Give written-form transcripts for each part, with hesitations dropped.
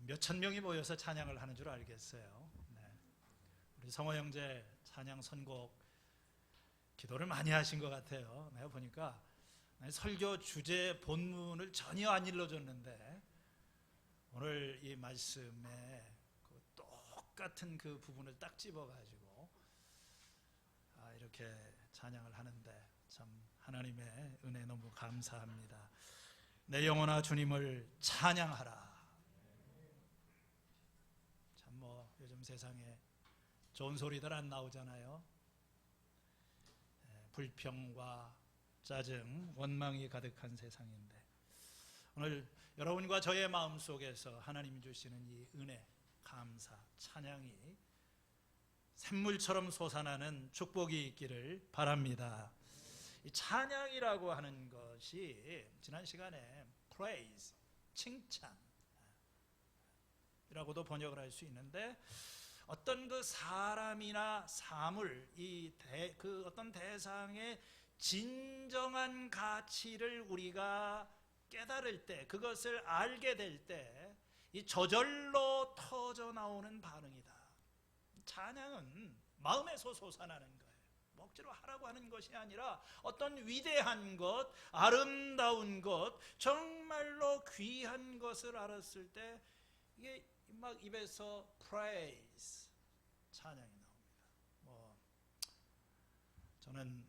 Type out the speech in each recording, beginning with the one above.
몇천 명이 모여서 찬양을 하는 줄 알겠어요. 네. 우리 성호 형제 찬양 선곡 기도를 많이 하신 것 같아요. 내가 보니까 설교 주제 본문을 전혀 안 일러줬는데 오늘 이 말씀에 그 똑같은 그 부분을 딱 집어가지고 이렇게 찬양을 하는데 참 하나님의 은혜 너무 감사합니다. 내 영혼아 주님을 찬양하라. 참 뭐 요즘 세상에 좋은 소리들 안 나오잖아요. 불평과 짜증, 원망이 가득한 세상인데 오늘 여러분과 저의 마음속에서 하나님이 주시는 이 은혜, 감사, 찬양이 샘물처럼 솟아나는 축복이 있기를 바랍니다. 이 찬양이라고 하는 것이 지난 시간에 praise, 칭찬이라고도 번역을 할 수 있는데 어떤 그 사람이나 사물, 그 어떤 대상의 진정한 가치를 우리가 깨달을 때, 그것을 알게 될 때 이 저절로 터져 나오는 반응이다. 찬양은 마음에서 솟아나는 거예요. 억지로 하라고 하는 것이 아니라 어떤 위대한 것, 아름다운 것, 정말로 귀한 것을 알았을 때 이게 막 입에서 praise, 찬양이 나옵니다. 저는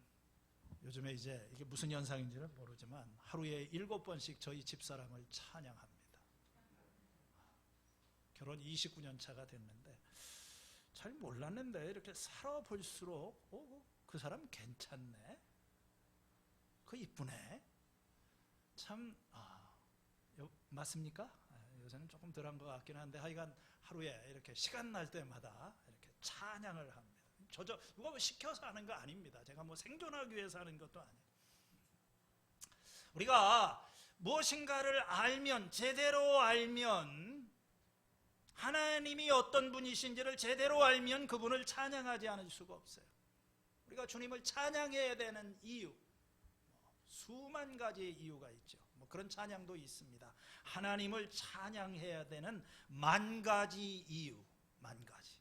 요즘에 이제 이게 무슨 현상인지는 모르지만 하루에 7번씩 저희 집사람을 찬양합니다. 결혼 29년 차가 됐는데 잘 몰랐는데 이렇게 살아볼수록 그 사람 괜찮네, 그 이쁘네, 참 맞습니까? 요새는 조금 덜한 것 같긴 한데 하여간 하루에 이렇게 시간 날 때마다 이렇게 찬양을 합니다. 누가 뭐 시켜서 하는 거 아닙니다. 제가 뭐 생존하기 위해서 하는 것도 아니에요. 우리가 무엇인가를 알면, 제대로 알면, 하나님이 어떤 분이신지를 제대로 알면 그분을 찬양하지 않을 수가 없어요. 우리가 주님을 찬양해야 되는 이유, 수만 가지의 이유가 있죠. 그런 찬양도 있습니다. 하나님을 찬양해야 되는 만 가지 이유, 만 가지.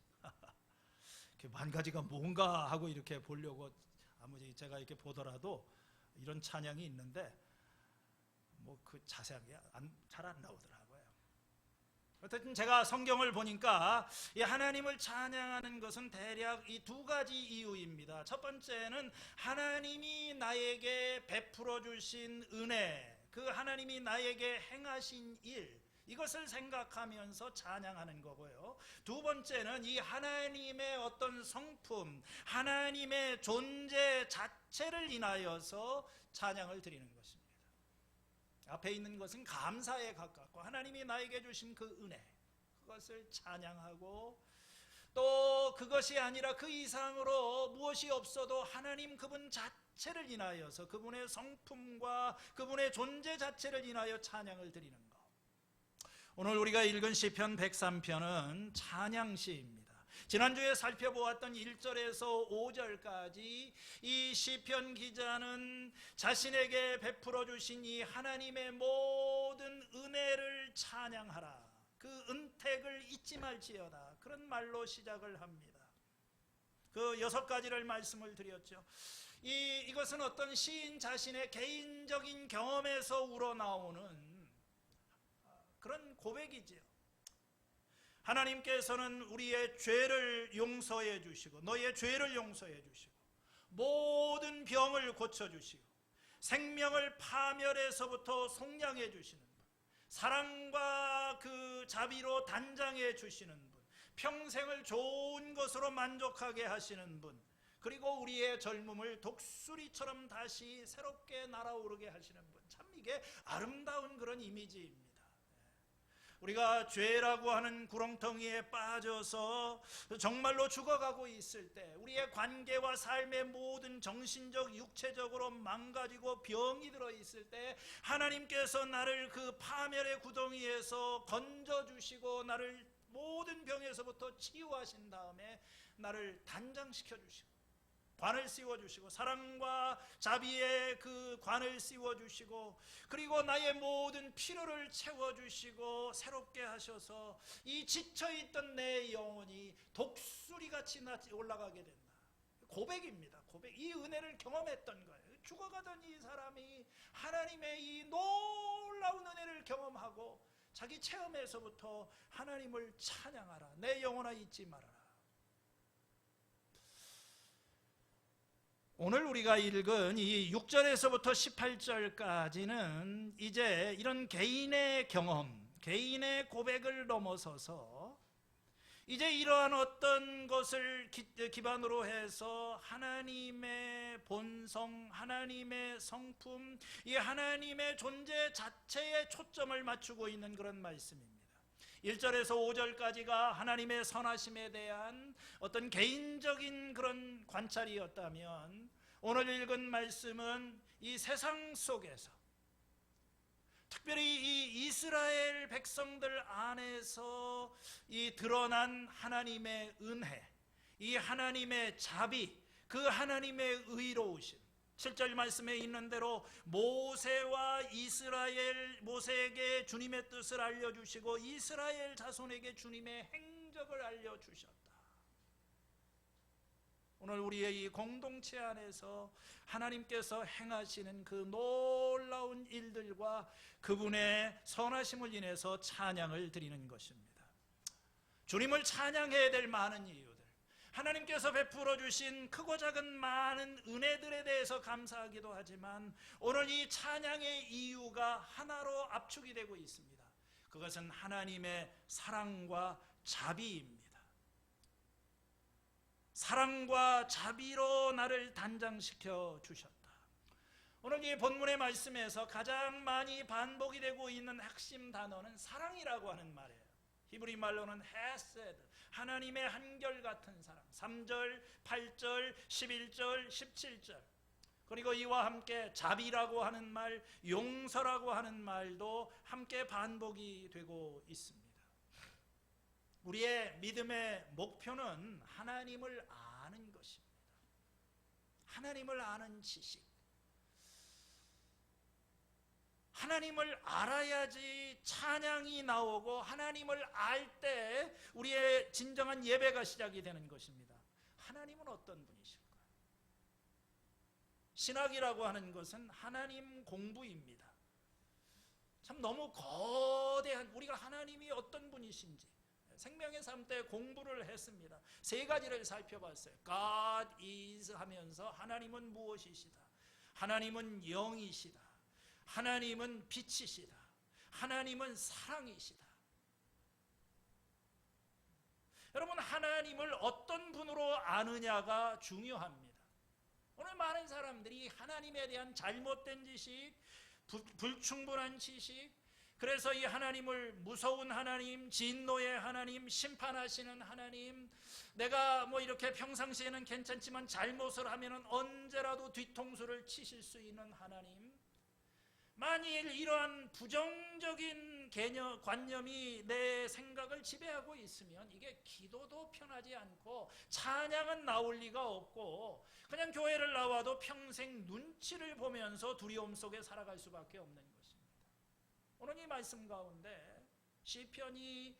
만 가지가 뭔가 하고 이렇게 보려고 아무리 제가 이렇게 보더라도 이런 찬양이 있는데 그 자세하게 잘 안 나오더라고요. 어쨌든 제가 성경을 보니까 이 하나님을 찬양하는 것은 대략 이 두 가지 이유입니다. 첫 번째는 하나님이 나에게 베풀어 주신 은혜, 그 하나님이 나에게 행하신 일, 이것을 생각하면서 찬양하는 거고요. 두 번째는 이 하나님의 어떤 성품, 하나님의 존재 자체를 인하여서 찬양을 드리는 것입니다. 앞에 있는 것은 감사에 가깝고 하나님이 나에게 주신 그 은혜, 그것을 찬양하고, 또 그것이 아니라 그 이상으로 무엇이 없어도 하나님 그분 자체를 인하여서, 그분의 성품과 그분의 존재 자체를 인하여 찬양을 드리는 것. 오늘 우리가 읽은 시편 103편은 찬양시입니다. 지난주에 살펴보았던 1절에서 5절까지 이 시편 기자는 자신에게 베풀어 주신 이 하나님의 모든 은혜를 찬양하라, 그 은택을 잊지 말지어다, 그런 말로 시작을 합니다. 그 6가지를 말씀을 드렸죠. 이것은 어떤 시인 자신의 개인적인 경험에서 우러나오는 그런 고백이지요. 하나님께서는 우리의 죄를 용서해 주시고, 너희의 죄를 용서해 주시고, 모든 병을 고쳐 주시고, 생명을 파멸에서부터 속량해 주시는 분, 사랑과 그 자비로 단장해 주시는 분, 평생을 좋은 것으로 만족하게 하시는 분, 그리고 우리의 젊음을 독수리처럼 다시 새롭게 날아오르게 하시는 분. 참 이게 아름다운 그런 이미지입니다. 우리가 죄라고 하는 구렁텅이에 빠져서 정말로 죽어가고 있을 때, 우리의 관계와 삶의 모든 정신적, 육체적으로 망가지고 병이 들어있을 때 하나님께서 나를 그 파멸의 구덩이에서 건져주시고 나를 모든 병에서부터 치유하신 다음에 나를 단장시켜 주시고 관을 씌워주시고 사랑과 자비의 그 관을 씌워주시고 그리고 나의 모든 필요를 채워주시고 새롭게 하셔서 이 지쳐있던 내 영혼이 독수리같이 올라가게 된다. 고백입니다. 고백. 이 은혜를 경험했던 거예요. 죽어가던 이 사람이 하나님의 이 놀라운 은혜를 경험하고 자기 체험에서부터 하나님을 찬양하라. 내 영혼아 잊지 말아라. 오늘 우리가 읽은 이 6절에서부터 18절까지는 이제 이런 개인의 경험, 개인의 고백을 넘어서서 이제 이러한 어떤 것을 기반으로 해서 하나님의 본성, 하나님의 성품, 이 하나님의 존재 자체에 초점을 맞추고 있는 그런 말씀입니다. 1절에서 5절까지가 하나님의 선하심에 대한 어떤 개인적인 그런 관찰이었다면 오늘 읽은 말씀은 이 세상 속에서 특별히 이 이스라엘 백성들 안에서 이 드러난 하나님의 은혜, 이 하나님의 자비, 그 하나님의 의로우심, 7절 말씀에 있는 대로 모세와 모세에게 주님의 뜻을 알려주시고 이스라엘 자손에게 주님의 행적을 알려주셨다. 오늘 우리의 이 공동체 안에서 하나님께서 행하시는 그 놀라운 일들과 그분의 선하심을 인해서 찬양을 드리는 것입니다. 주님을 찬양해야 될 많은 이유들, 하나님께서 베풀어 주신 크고 작은 많은 은혜들에 대해서 감사하기도 하지만 오늘 이 찬양의 이유가 하나로 압축이 되고 있습니다. 그것은 하나님의 사랑과 자비입니다. 사랑과 자비로 나를 단장시켜 주셨다. 오늘 이 본문의 말씀에서 가장 많이 반복이 되고 있는 핵심 단어는 사랑이라고 하는 말이에요. 히브리 말로는 헤세드, 하나님의 한결같은 사랑. 3절, 8절, 11절, 17절. 그리고 이와 함께 자비라고 하는 말, 용서라고 하는 말도 함께 반복이 되고 있습니다. 우리의 믿음의 목표는 하나님을 아는 것입니다. 하나님을 아는 지식. 하나님을 알아야지 찬양이 나오고 하나님을 알 때 우리의 진정한 예배가 시작이 되는 것입니다. 하나님은 어떤 분이실까요? 신학이라고 하는 것은 하나님 공부입니다. 참 너무 거대한, 우리가 하나님이 어떤 분이신지 생명의 삶 때 공부를 했습니다. 세 가지를 살펴봤어요. God is 하면서 하나님은 무엇이시다, 하나님은 영이시다, 하나님은 빛이시다, 하나님은 사랑이시다. 여러분, 하나님을 어떤 분으로 아느냐가 중요합니다. 오늘 많은 사람들이 하나님에 대한 잘못된 지식, 불충분한 지식, 그래서 이 하나님을 무서운 하나님, 진노의 하나님, 심판하시는 하나님, 내가 뭐 이렇게 평상시에는 괜찮지만 잘못을 하면은 언제라도 뒤통수를 치실 수 있는 하나님, 만일 이러한 부정적인 관념이 내 생각을 지배하고 있으면 이게 기도도 편하지 않고 찬양은 나올 리가 없고 그냥 교회를 나와도 평생 눈치를 보면서 두려움 속에 살아갈 수밖에 없는 것입니다. 오늘 이 말씀 가운데 시편이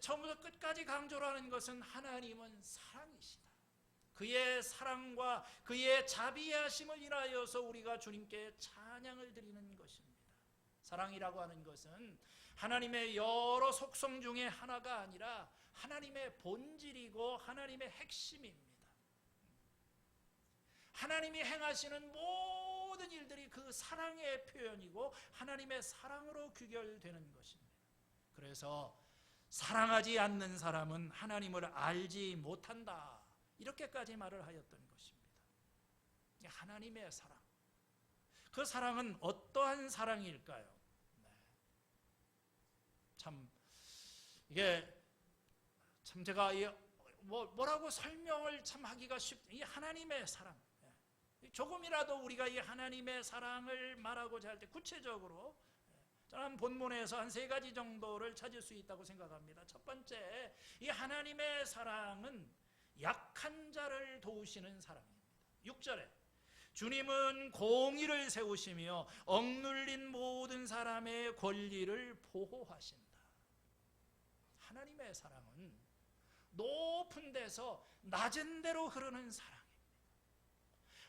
처음부터 끝까지 강조를 하는 것은 하나님은 사랑이시다. 그의 사랑과 그의 자비하심을 인하여서 우리가 주님께 찬양을 드리는 것입니다. 사랑이라고 하는 것은 하나님의 여러 속성 중에 하나가 아니라 하나님의 본질이고 하나님의 핵심입니다. 하나님이 행하시는 모든 일들이 그 사랑의 표현이고 하나님의 사랑으로 귀결되는 것입니다. 그래서 사랑하지 않는 사람은 하나님을 알지 못한다, 이렇게까지 말을 하였던 것입니다. 하나님의 사랑, 그 사랑은 어떠한 사랑일까요? 참 이게 참 제가 뭐라고 설명을 참 하기가 이 하나님의 사랑, 조금이라도 우리가 이 하나님의 사랑을 말하고자 할 때 구체적으로 저는 본문에서 한 세 가지 정도를 찾을 수 있다고 생각합니다. 첫 번째, 이 하나님의 사랑은 약한 자를 도우시는 사랑입니다. 6절에 주님은 공의를 세우시며 억눌린 모든 사람의 권리를 보호하신다. 하나님의 사랑은 높은 데서 낮은 데로 흐르는 사랑입니다.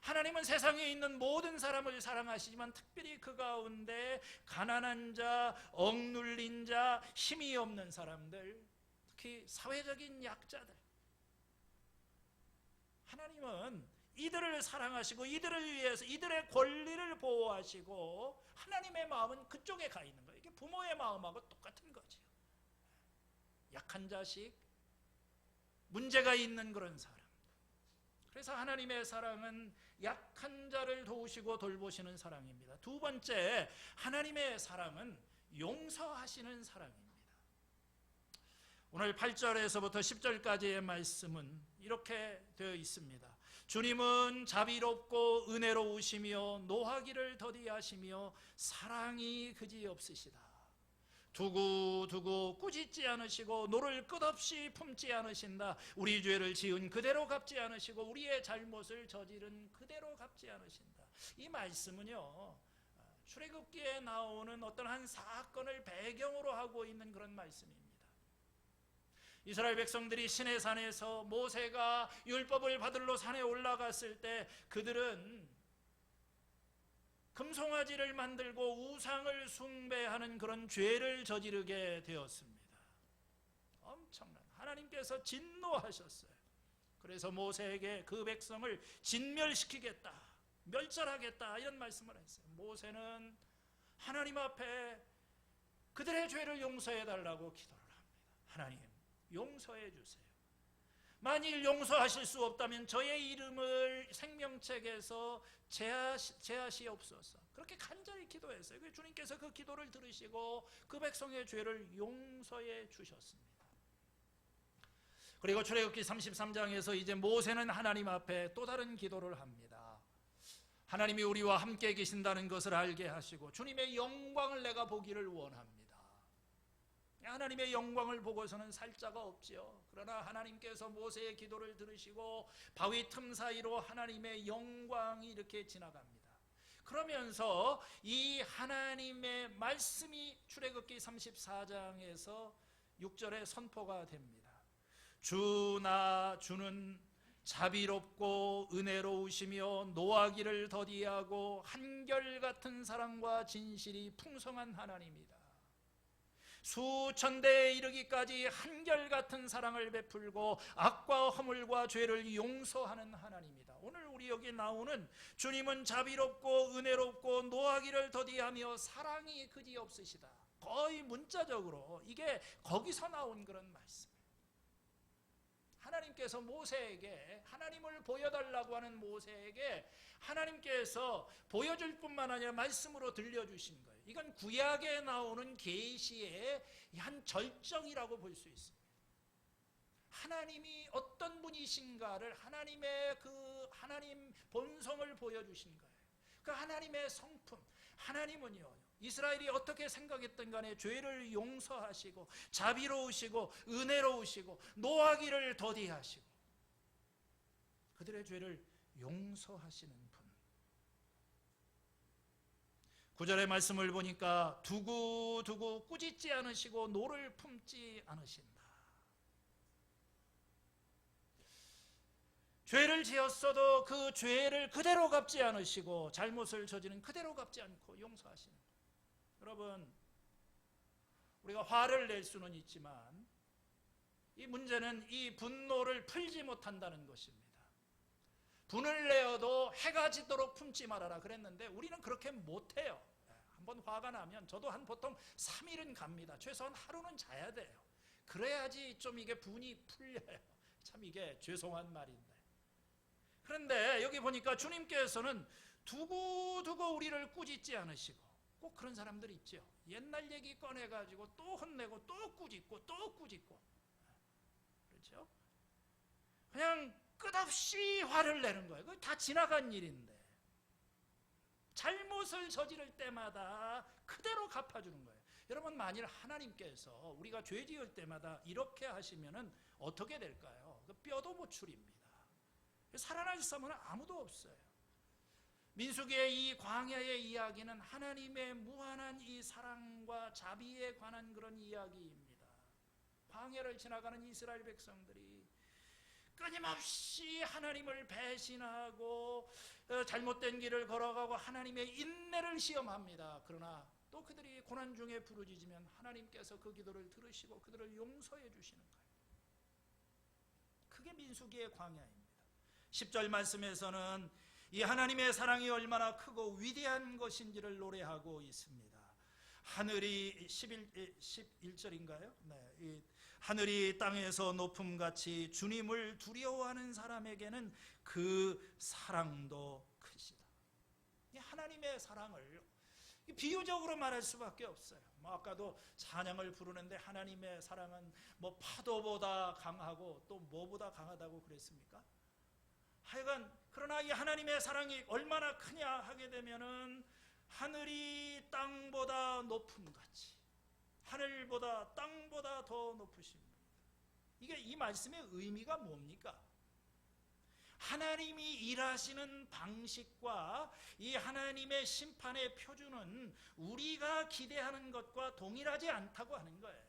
하나님은 세상에 있는 모든 사람을 사랑하시지만 특별히 그 가운데 가난한 자, 억눌린 자, 힘이 없는 사람들, 특히 사회적인 약자들, 하나님은 이들을 사랑하시고 이들을 위해서 이들의 권리를 보호하시고 하나님의 마음은 그쪽에 가 있는 거예요. 이게 부모의 마음하고 똑같은 거죠. 약한 자식, 문제가 있는 그런 사람. 그래서 하나님의 사랑은 약한 자를 도우시고 돌보시는 사랑입니다. 두 번째, 하나님의 사랑은 용서하시는 사랑입니다. 오늘 8절에서부터 10절까지의 말씀은 이렇게 되어 있습니다. 주님은 자비롭고 은혜로우시며 노하기를 더디하시며 사랑이 그지없으시다. 두고 꾸짖지 않으시고 노를 끝없이 품지 않으신다. 우리 죄를 지은 그대로 갚지 않으시고 우리의 잘못을 저지른 그대로 갚지 않으신다. 이 말씀은요, 출애굽기에 나오는 어떤 한 사건을 배경으로 하고 있는 그런 말씀입니다. 이스라엘 백성들이 시내산에서 모세가 율법을 받으러 산에 올라갔을 때 그들은 금송아지를 만들고 우상을 숭배하는 그런 죄를 저지르게 되었습니다. 엄청난, 하나님께서 진노하셨어요. 그래서 모세에게 그 백성을 진멸시키겠다, 멸절하겠다, 이런 말씀을 했어요. 모세는 하나님 앞에 그들의 죄를 용서해 달라고 기도를 합니다. 하나님, 용서해 주세요. 만일 용서하실 수 없다면 저의 이름을 생명책에서 제하시옵소서. 그렇게 간절히 기도했어요. 주님께서 그 기도를 들으시고 그 백성의 죄를 용서해 주셨습니다. 그리고 출애굽기 33장에서 이제 모세는 하나님 앞에 또 다른 기도를 합니다. 하나님이 우리와 함께 계신다는 것을 알게 하시고 주님의 영광을 내가 보기를 원합니다. 하나님의 영광을 보고서는 살 자가 없지요. 그러나 하나님께서 모세의 기도를 들으시고 바위 틈 사이로 하나님의 영광이 이렇게 지나갑니다. 그러면서 이 하나님의 말씀이 출애굽기 34장에서 6절에 선포가 됩니다. 주는 자비롭고 은혜로우시며 노하기를 더디하고 한결같은 사랑과 진실이 풍성한 하나님이다. 수천 대에 이르기까지 한결같은 사랑을 베풀고 악과 허물과 죄를 용서하는 하나님이다. 오늘 우리 여기 나오는 주님은 자비롭고 은혜롭고 노하기를 더디하며 사랑이 그지없으시다. 거의 문자적으로 이게 거기서 나온 그런 말씀이에요. 하나님께서 모세에게 하나님을 보여달라고 하는 모세에게 하나님께서 보여줄 뿐만 아니라 말씀으로 들려주신 거예요. 이건 구약에 나오는 계시의 한 절정이라고 볼 수 있습니다. 하나님이 어떤 분이신가를 하나님의 그 하나님 본성을 보여주신 거예요. 그 하나님의 성품, 하나님은요, 이스라엘이 어떻게 생각했던 간에 죄를 용서하시고 자비로우시고 은혜로우시고 노하기를 더디하시고 그들의 죄를 용서하시는 분. 9절의 말씀을 보니까 두고 꾸짖지 않으시고 노를 품지 않으신다. 죄를 지었어도 그 죄를 그대로 갚지 않으시고 잘못을 저지른 그대로 갚지 않고 용서하시는 것. 여러분, 우리가 화를 낼 수는 있지만 이 문제는 이 분노를 풀지 못한다는 것입니다. 분을 내어도 해가 지도록 품지 말아라 그랬는데 우리는 그렇게 못해요. 한번 화가 나면 저도 보통 3일은 갑니다. 최소한 하루는 자야 돼요. 그래야지 좀 이게 분이 풀려요. 참 이게 죄송한 말인데. 그런데 여기 보니까 주님께서는 두고 우리를 꾸짖지 않으시고, 꼭 그런 사람들 있죠. 옛날 얘기 꺼내가지고 또 혼내고 또 꾸짖고 그렇죠? 그냥 끝없이 화를 내는 거예요. 그거 다 지나간 일인데 잘못을 저지를 때마다 그대로 갚아주는 거예요. 여러분, 만일 하나님께서 우리가 죄 지을 때마다 이렇게 하시면은 어떻게 될까요? 그 뼈도 못 추립니다. 살아날 사람은 아무도 없어요. 민수기의 이 광야의 이야기는 하나님의 무한한 이 사랑과 자비에 관한 그런 이야기입니다. 광야를 지나가는 이스라엘 백성들이 끊임없이 하나님을 배신하고 잘못된 길을 걸어가고 하나님의 인내를 시험합니다. 그러나 또 그들이 고난 중에 부르짖으면 하나님께서 그 기도를 들으시고 그들을 용서해 주시는 거예요. 그게 민수기의 광야입니다. 10절 말씀에서는 이 하나님의 사랑이 얼마나 크고 위대한 것인지를 노래하고 있습니다. 하늘이 11절인가요? 네, 이 하늘이 땅에서 높음같이 주님을 두려워하는 사람에게는 그 사랑도 크시다. 이 하나님의 사랑을 비유적으로 말할 수밖에 없어요. 아까도 찬양을 부르는데 하나님의 사랑은 뭐 파도보다 강하고 또 뭐보다 강하다고 그랬습니까? 하여간 그러나 이 하나님의 사랑이 얼마나 크냐 하게 되면은 하늘이 땅보다 높음같이, 하늘보다 땅보다 더 높으십니다. 이게 이 말씀의 의미가 뭡니까? 하나님이 일하시는 방식과 이 하나님의 심판의 표준은 우리가 기대하는 것과 동일하지 않다고 하는 거예요.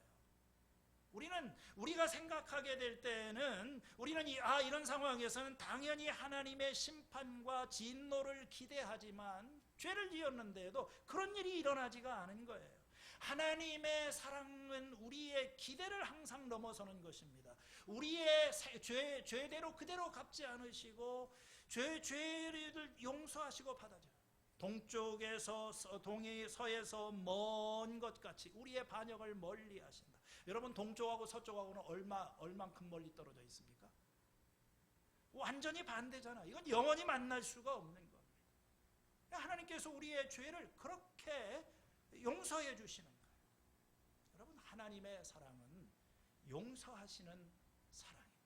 우리가 생각하게 될 때는 우리는 이런 상황에서는 당연히 하나님의 심판과 진노를 기대하지만 죄를 지었는데도 그런 일이 일어나지가 않은 거예요. 하나님의 사랑은 우리의 기대를 항상 넘어서는 것입니다. 우리의 죄대로 그대로 갚지 않으시고 죄를 용서하시고 받아줘요. 동쪽에서 서에서 먼 것 같이 우리의 반역을 멀리 하신다. 여러분, 동쪽하고 서쪽하고는 얼만큼 멀리 떨어져 있습니까? 완전히 반대잖아. 이건 영원히 만날 수가 없는 겁니다. 하나님께서 우리의 죄를 그렇게 용서해 주시는 거예요. 여러분, 하나님의 사랑은 용서하시는 사랑입니다.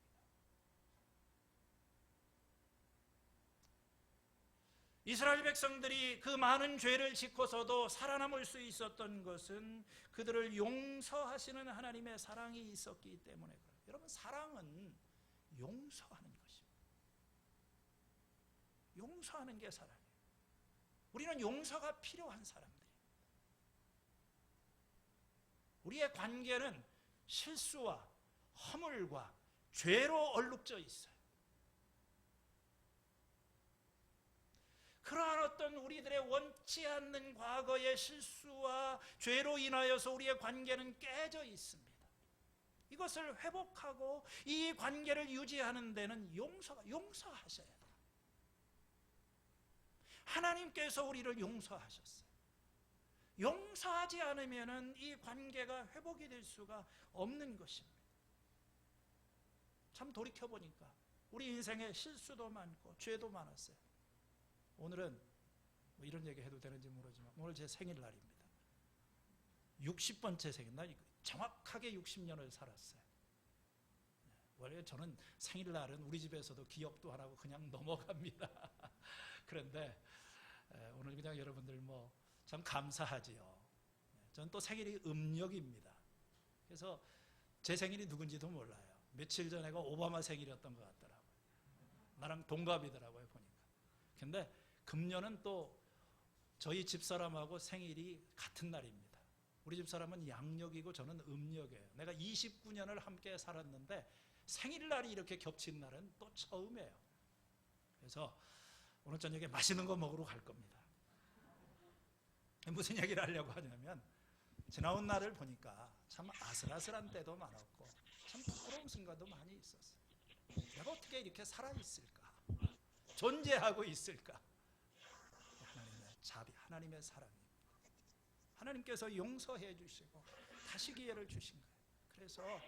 이스라엘 백성들이 그 많은 죄를 짓고서도 살아남을 수 있었던 것은 그들을 용서하시는 하나님의 사랑이 있었기 때문에 그래요. 여러분, 사랑은 용서하는 것입니다. 용서하는 게 사랑이에요. 우리는 용서가 필요한 사람들입니다. 우리의 관계는 실수와 허물과 죄로 얼룩져 있어요. 그러한 어떤 우리들의 원치 않는 과거의 실수와 죄로 인하여서 우리의 관계는 깨져 있습니다. 이것을 회복하고 이 관계를 유지하는 데는 용서하셔야 돼요. 하나님께서 우리를 용서하셨어요. 용서하지 않으면 이 관계가 회복이 될 수가 없는 것입니다. 참 돌이켜보니까 우리 인생에 실수도 많고 죄도 많았어요. 오늘은 뭐 이런 얘기 해도 되는지 모르지만 오늘 제 생일날입니다. 60번째 생일날, 정확하게 60년을 살았어요. 원래 저는 생일날은 우리 집에서도 기억도 안 하고 그냥 넘어갑니다. 그런데 오늘 그냥 여러분들 뭐 참 감사하지요. 저는 또 생일이 음력입니다. 그래서 제 생일이 누군지도 몰라요. 며칠 전에가 오바마 생일이었던 것 같더라고요. 나랑 동갑이더라고요, 보니까. 근데 금년은 또 저희 집사람하고 생일이 같은 날입니다. 우리 집사람은 양력이고 저는 음력이에요. 내가 29년을 함께 살았는데 생일날이 이렇게 겹친 날은 또 처음이에요. 그래서 오늘 저녁에 맛있는 거 먹으러 갈 겁니다. 무슨 얘기를 하려고 하냐면, 지나온 날을 보니까 참 아슬아슬한 때도 많았고 참 부끄러운 순간도 많이 있었어요. 내가 어떻게 이렇게 살아있을까? 존재하고 있을까? 하나님의 자비, 하나님의 사랑이, 하나님께서 용서해 주시고 다시 기회를 주신 거예요. 그래서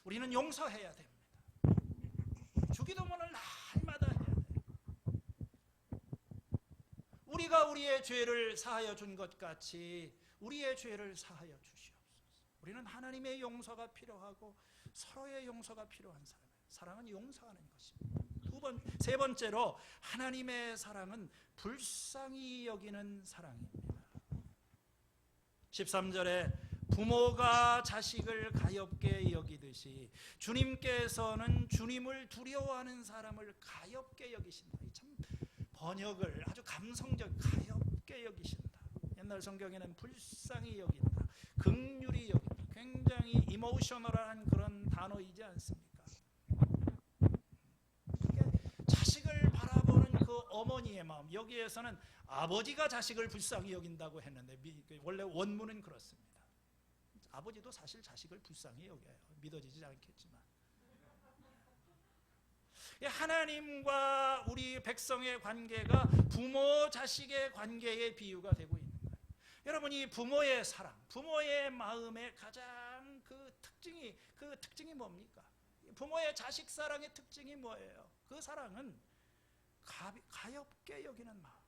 우리는 용서해야 됩니다. 주기도문을 날마다 해야 돼요. 우리가 우리의 죄를 사하여 준 것 같이 우리의 죄를 사하여 주시옵소서. 우리는 하나님의 용서가 필요하고 서로의 용서가 필요한 사람이에요. 사랑은 용서하는 것입니다. 세 번째로 하나님의 사랑은 불쌍히 여기는 사랑입니다. 13절에 부모가 자식을 가엾게 여기듯이 주님께서는 주님을 두려워하는 사람을 가엾게 여기신다. 참 번역을 아주 감성적, 가엾게 여기신다. 옛날 성경에는 불쌍히 여긴다, 긍휼히 여긴다, 굉장히 이모셔널한 그런 단어이지 않습니까? 자식을 바라보는 그 어머니의 마음, 여기에서는 아버지가 자식을 불쌍히 여긴다고 했는데 원래 원문은 그렇습니다. 아버지도 사실 자식을 불쌍히 여겨요. 믿어지지 않겠지만 하나님과 우리 백성의 관계가 부모 자식의 관계의 비유가 되고 있는 거예요. 여러분, 이 부모의 사랑, 부모의 마음의 가장 그 특징이 뭡니까? 부모의 자식 사랑의 특징이 뭐예요? 그 사랑은 가엾게 여기는 마음이에요.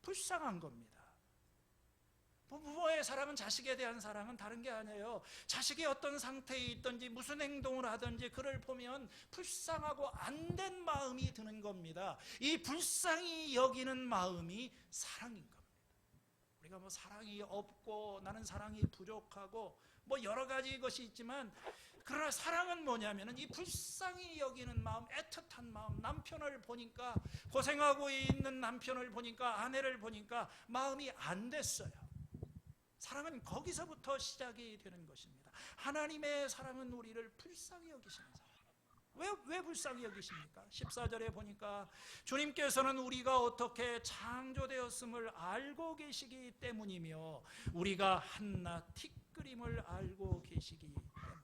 불쌍한 겁니다. 부모의 사랑은, 자식에 대한 사랑은 다른 게 아니에요. 자식이 어떤 상태에 있든지 무슨 행동을 하든지 그를 보면 불쌍하고 안 된 마음이 드는 겁니다. 이 불쌍히 여기는 마음이 사랑인 겁니다. 우리가 뭐 사랑이 없고 나는 사랑이 부족하고 뭐 여러 가지 것이 있지만, 그러나 사랑은 뭐냐면은 이 불쌍히 여기는 마음, 애틋한 마음. 남편을 보니까, 고생하고 있는 남편을 보니까, 아내를 보니까 마음이 안 됐어요. 사랑은 거기서부터 시작이 되는 것입니다. 하나님의 사랑은 우리를 불쌍히 여기시는 사랑. 왜 불쌍히 여기십니까? 14절에 보니까 주님께서는 우리가 어떻게 창조되었음을 알고 계시기 때문이며 우리가 한낱 티끌임을 알고 계시기 때문이다.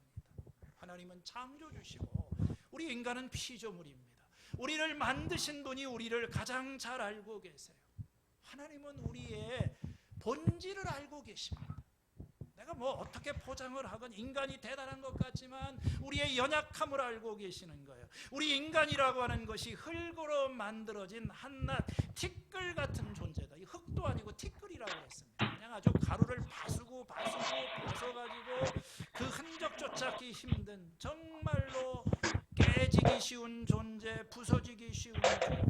하나님은 창조주시고 우리 인간은 피조물입니다. 우리를 만드신 분이 우리를 가장 잘 알고 계세요. 하나님은 우리의 본질을 알고 계십니다. 내가 뭐 어떻게 포장을 하건 인간이 대단한 것 같지만 우리의 연약함을 알고 계시는 거예요. 우리 인간이라고 하는 것이 흙으로 만들어진 한낱 티끌 같은 존재다. 이 흙도 아니고 티끌이라고 했습니다. 그냥 아주 가루를 바수고 벗어가지고 그 흔적조차 찾기 힘든, 정말로 깨지기 쉬운 존재, 부서지기 쉬운 존재.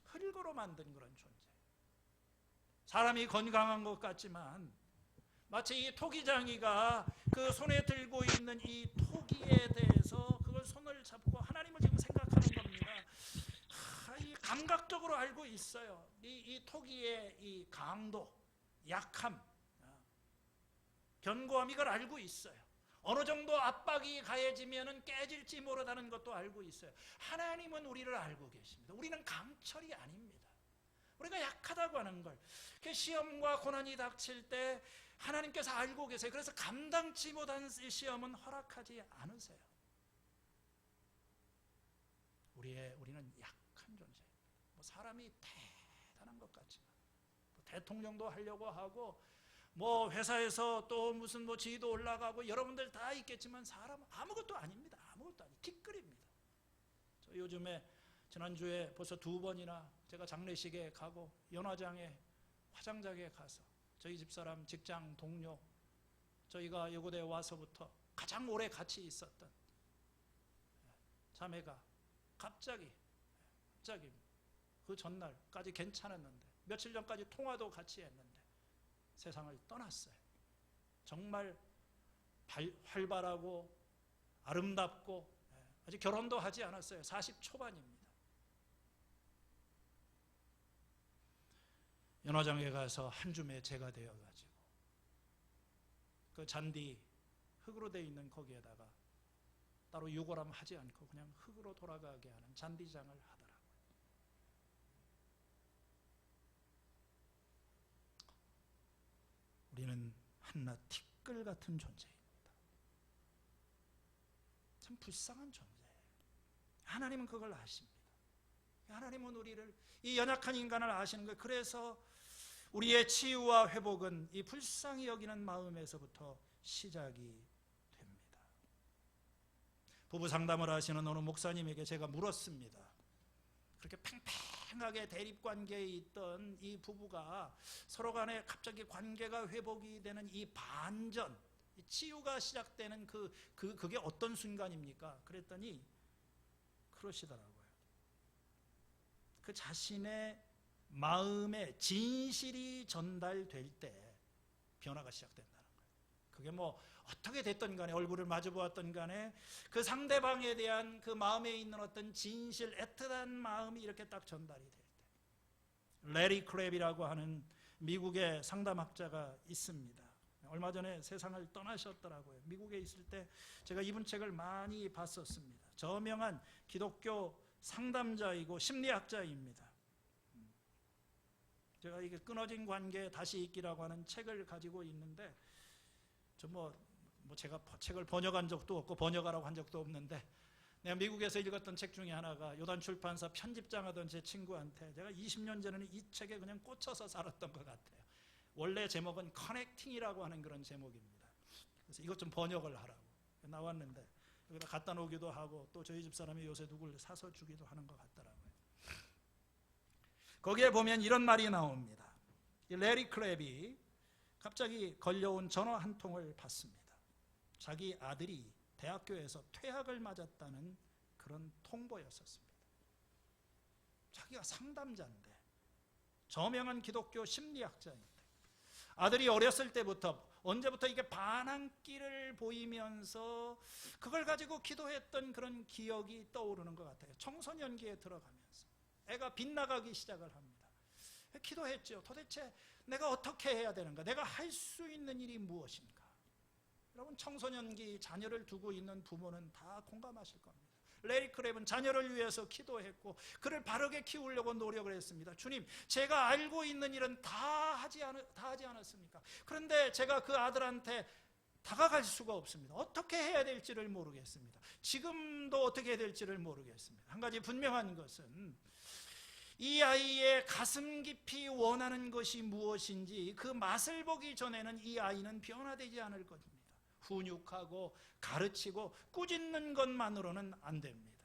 흙으로 만든 그런 존재. 사람이 건강한 것 같지만 마치 이 토기장이가 그 손에 들고 있는 이 토기에 대해서 그걸 손을 잡고 하나님을 지금 생각하는 겁니다. 이 감각적으로 알고 있어요. 이 토기의 이 강도, 약함, 견고함, 이걸 알고 있어요. 어느 정도 압박이 가해지면 깨질지 모르다는 것도 알고 있어요. 하나님은 우리를 알고 계십니다. 우리는 강철이 아닙니다. 우리가 약하다고 하는 걸, 시험과 고난이 닥칠 때 하나님께서 알고 계세요. 그래서 감당치 못한 시험은 허락하지 않으세요. 우리는 약한 존재입니다. 뭐 사람이 대단한 것 같지만, 뭐 대통령도 하려고 하고, 뭐 회사에서 또 무슨 뭐 지위도 올라가고 여러분들 다 있겠지만 사람은 아무것도 아닙니다. 아무것도 아니에요. 티끌입니다. 저 요즘에 지난주에 벌써 2번이나 제가 장례식에 가고 연화장에 화장장에 가서 저희 집사람 직장 동료, 저희가 요고대에 와서부터 가장 오래 같이 있었던 자매가 갑자기 그 전날까지 괜찮았는데 며칠 전까지 통화도 같이 했는데 세상을 떠났어요. 정말 활발하고 아름답고, 아직 결혼도 하지 않았어요. 40 초반입니다. 연화장에 가서 한 줌의 제가 되어가지고 그 잔디 흙으로 되어 있는 거기에다가 따로 유골함 하지 않고 그냥 흙으로 돌아가게 하는 잔디장을 하더라고요. 우리는 한낱 티끌 같은 존재입니다. 참 불쌍한 존재예요. 하나님은 그걸 아십니다. 하나님은 우리를, 이 연약한 인간을 아시는 거예요. 그래서 우리의 치유와 회복은 이 불쌍히 여기는 마음에서부터 시작이 됩니다. 부부 상담을 하시는 어느 목사님에게 제가 물었습니다. 그렇게 팽팽하게 대립관계에 있던 이 부부가 서로 간에 갑자기 관계가 회복이 되는 이 반전, 이 치유가 시작되는 그게 어떤 순간입니까? 그랬더니 그러시더라고요. 그 자신의 마음의 진실이 전달될 때 변화가 시작된다는 거예요. 그게 뭐 어떻게 됐든 간에, 얼굴을 마주 보았든 간에 그 상대방에 대한 그 마음에 있는 어떤 진실, 애틋한 마음이 이렇게 딱 전달이 될 때. 레리 크랩이라고 하는 미국의 상담학자가 있습니다. 얼마 전에 세상을 떠나셨더라고요. 미국에 있을 때 제가 이분 책을 많이 봤었습니다. 저명한 기독교 상담자이고 심리학자입니다. 제가 이게 끊어진 관계 다시 읽기라고 하는 책을 가지고 있는데, 제가 책을 번역한 적도 없고 번역하라고 한 적도 없는데, 내가 미국에서 읽었던 책 중에 하나가 요단 출판사 편집장 하던 제 친구한테, 제가 20년 전에는 이 책에 그냥 꽂혀서 살았던 것 같아요. 원래 제목은 커넥팅이라고 하는 그런 제목입니다. 그래서 이것 좀 번역을 하라고 나왔는데, 여기다 갖다 놓기도 하고 또 저희 집 사람이 요새 누굴 사서 주기도 하는 것 같더라고요. 거기에 보면 이런 말이 나옵니다. 레리 크랩이 갑자기 걸려온 전화 한 통을 받습니다. 자기 아들이 대학교에서 퇴학을 맞았다는 그런 통보였었습니다. 자기가 상담자인데, 저명한 기독교 심리학자인데, 아들이 어렸을 때부터 언제부터 이게 반항기를 보이면서 그걸 가지고 기도했던 그런 기억이 떠오르는 것 같아요. 청소년기에 들어가면서 애가 빗나가기 시작을 합니다. 기도했죠. 도대체 내가 어떻게 해야 되는가? 내가 할 수 있는 일이 무엇인가? 여러분, 청소년기 자녀를 두고 있는 부모는 다 공감하실 겁니다. 레리 크랩은 자녀를 위해서 기도했고 그를 바르게 키우려고 노력을 했습니다. 주님, 제가 알고 있는 일은 다 하지 않았습니까? 그런데 제가 그 아들한테 다가갈 수가 없습니다. 어떻게 해야 될지를 모르겠습니다. 지금도 어떻게 해야 될지를 모르겠습니다. 한 가지 분명한 것은 이 아이의 가슴 깊이 원하는 것이 무엇인지 그 맛을 보기 전에는 이 아이는 변화되지 않을 겁니다. 훈육하고 가르치고 꾸짖는 것만으로는 안 됩니다.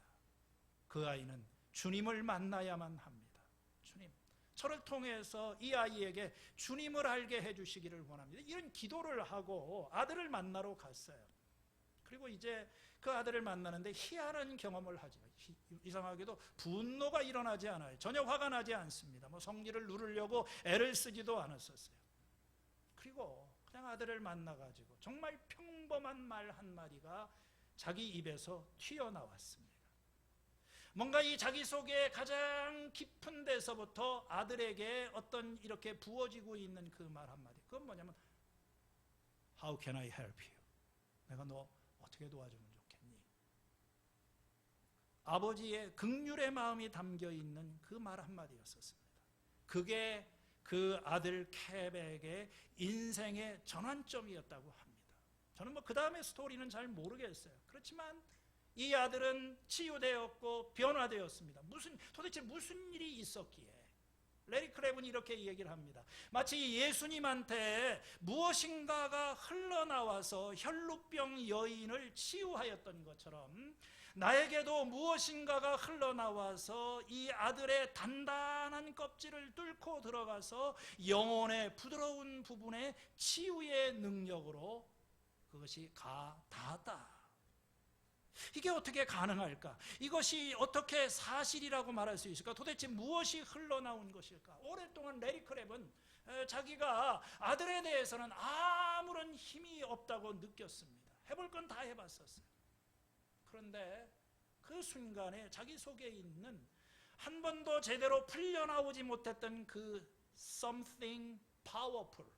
그 아이는 주님을 만나야만 합니다. 주님, 저를 통해서 이 아이에게 주님을 알게 해주시기를 원합니다. 이런 기도를 하고 아들을 만나러 갔어요. 그리고 이제 그 아들을 만나는데 희한한 경험을 하죠. 이상하게도 분노가 일어나지 않아요. 전혀 화가 나지 않습니다. 성질을 누르려고 애를 쓰지도 않았었어요. 그리고 그냥 아들을 만나가지고 정말 평범한 말 한마디가 자기 입에서 튀어나왔습니다. 뭔가 이 자기 속에 가장 깊은 데서부터 아들에게 어떤 이렇게 부어지고 있는 그 말 한마디, 그건 뭐냐면 How can I help you? 내가 너 어떻게 도와주면 좋겠니? 아버지의 긍휼의 마음이 담겨있는 그 말 한마디였었습니다. 그게 그 아들 캡에게 인생의 전환점이었다고 합니다. 저는 그 다음의 스토리는 잘 모르겠어요. 그렇지만 이 아들은 치유되었고 변화되었습니다. 도대체 무슨 일이 있었기에? 레리 크랩은 이렇게 얘기를 합니다. 마치 예수님한테 무엇인가가 흘러나와서 혈루병 여인을 치유하였던 것처럼 나에게도 무엇인가가 흘러나와서 이 아들의 단단한 껍질을 뚫고 들어가서 영혼의 부드러운 부분에 치유의 능력으로 그것이 닿았다. 이게 어떻게 가능할까? 이것이 어떻게 사실이라고 말할 수 있을까? 도대체 무엇이 흘러나온 것일까? 오랫동안 레리 크랩은 자기가 아들에 대해서는 아무런 힘이 없다고 느꼈습니다. 해볼 건 다 해봤었어요. 그런데 그 순간에 자기 속에 있는 한 번도 제대로 풀려나오지 못했던 그 something powerful,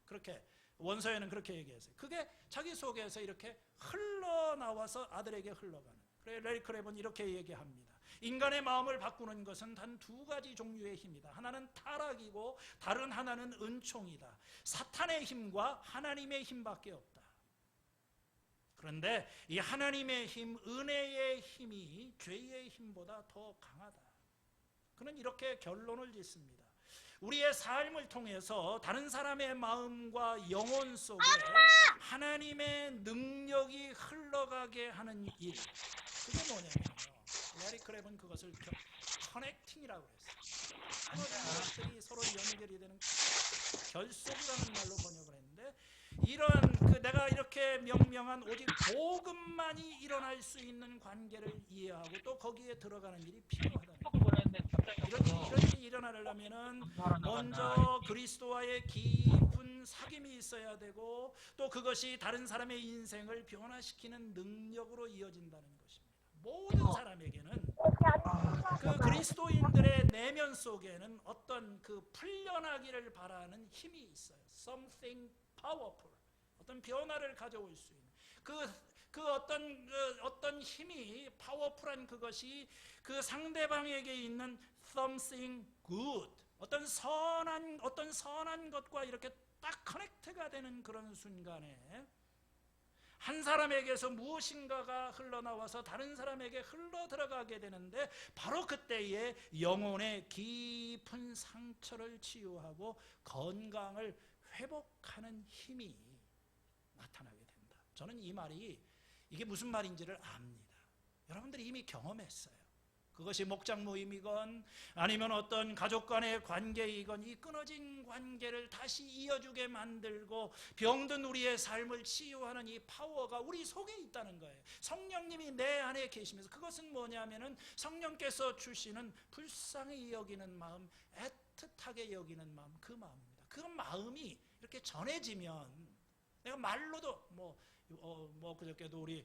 그렇게 원서에는 그렇게 얘기했어요. 그게 자기 속에서 이렇게 흘러나와서 아들에게 흘러가는. 그래, 레리 크랩은 이렇게 얘기합니다. 인간의 마음을 바꾸는 것은 단 두 가지 종류의 힘이다. 하나는 타락이고 다른 하나는 은총이다. 사탄의 힘과 하나님의 힘밖에 없다. 그런데 이 하나님의 힘, 은혜의 힘이 죄의 힘보다 더 강하다. 그는 이렇게 결론을 짓습니다. 우리의 삶을 통해서 다른 사람의 마음과 영혼 속에 하나님의 능력이 흘러가게 하는 일, 그게 뭐냐면요, 레리 크랩은 그것을 커넥팅이라고 했어요. 끊어진 것들이 서로 연결이 되는 결속이라는 말로 번역을 했는데, 이런 내가 이렇게 명명한 오직 복음만이 일어날 수 있는 관계를 이해하고 또 거기에 들어가는 일이 필요하다는 거예요. 이런 일이 일어나려면은 먼저 그리스도와의 깊은 사귐이 있어야 되고, 또 그것이 다른 사람의 인생을 변화시키는 능력으로 이어진다는 것입니다. 모든 사람에게는 그 그리스도인들의 내면 속에는 어떤 그 풀려나기를 바라는 힘이 있어요. Something powerful. 어떤 변화를 가져올 수 있는 어떤 힘이, 파워풀한 그것이 그 상대방에게 있는 something good, 어떤 선한 것과 이렇게 딱 커넥트가 되는 그런 순간에 한 사람에게서 무엇인가가 흘러나와서 다른 사람에게 흘러 들어가게 되는데, 바로 그때에 영혼의 깊은 상처를 치유하고 건강을 회복하는 힘이 나타나게 된다. 저는 이 말이 이게 무슨 말인지를 압니다. 여러분들이 이미 경험했어요. 그것이 목장 모임이건 아니면 어떤 가족 간의 관계이건, 이 끊어진 관계를 다시 이어주게 만들고 병든 우리의 삶을 치유하는 이 파워가 우리 속에 있다는 거예요. 성령님이 내 안에 계시면서, 그것은 뭐냐면은 성령께서 주시는 불쌍히 여기는 마음, 애틋하게 여기는 마음, 그 마음입니다. 그 마음이 이렇게 전해지면, 내가 말로도 그저께도 우리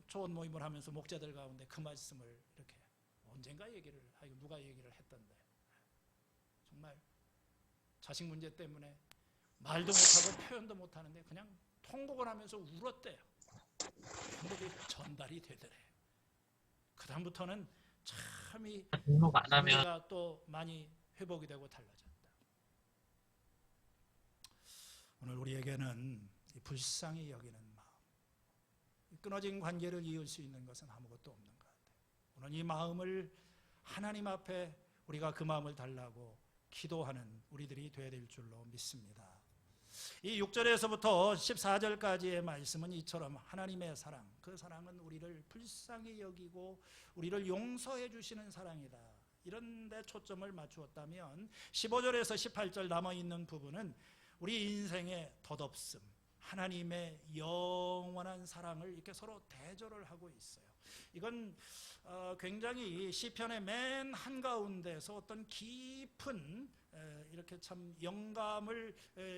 초원 모임을 하면서 목자들 가운데 그 말씀을 이렇게 언젠가 얘기를 하고 누가 얘기를 했던데, 정말 자식 문제 때문에 말도 못하고 표현도 못하는데 그냥 통곡을 하면서 울었대요. 근데 전달이 되더래. 그 다음부터는 참이 우리가 또 많이 회복이 되고 달라졌다. 오늘 우리에게는 이 불쌍히 여기는 마음, 끊어진 관계를 이을 수 있는 것은 아무것도 없는 것 같아요. 오늘 이 마음을 하나님 앞에 우리가 그 마음을 달라고 기도하는 우리들이 되어야 될 줄로 믿습니다. 이 6절에서부터 14절까지의 말씀은 이처럼 하나님의 사랑, 그 사랑은 우리를 불쌍히 여기고 우리를 용서해 주시는 사랑이다, 이런 데 초점을 맞추었다면, 15절에서 18절 남아있는 부분은 우리 인생의 덧없음, 하나님의 영원한 사랑을 이렇게 서로 대조를 하고 있어요. 이건 굉장히 시편의 맨 한가운데서 어떤 깊은 이렇게 참 영감을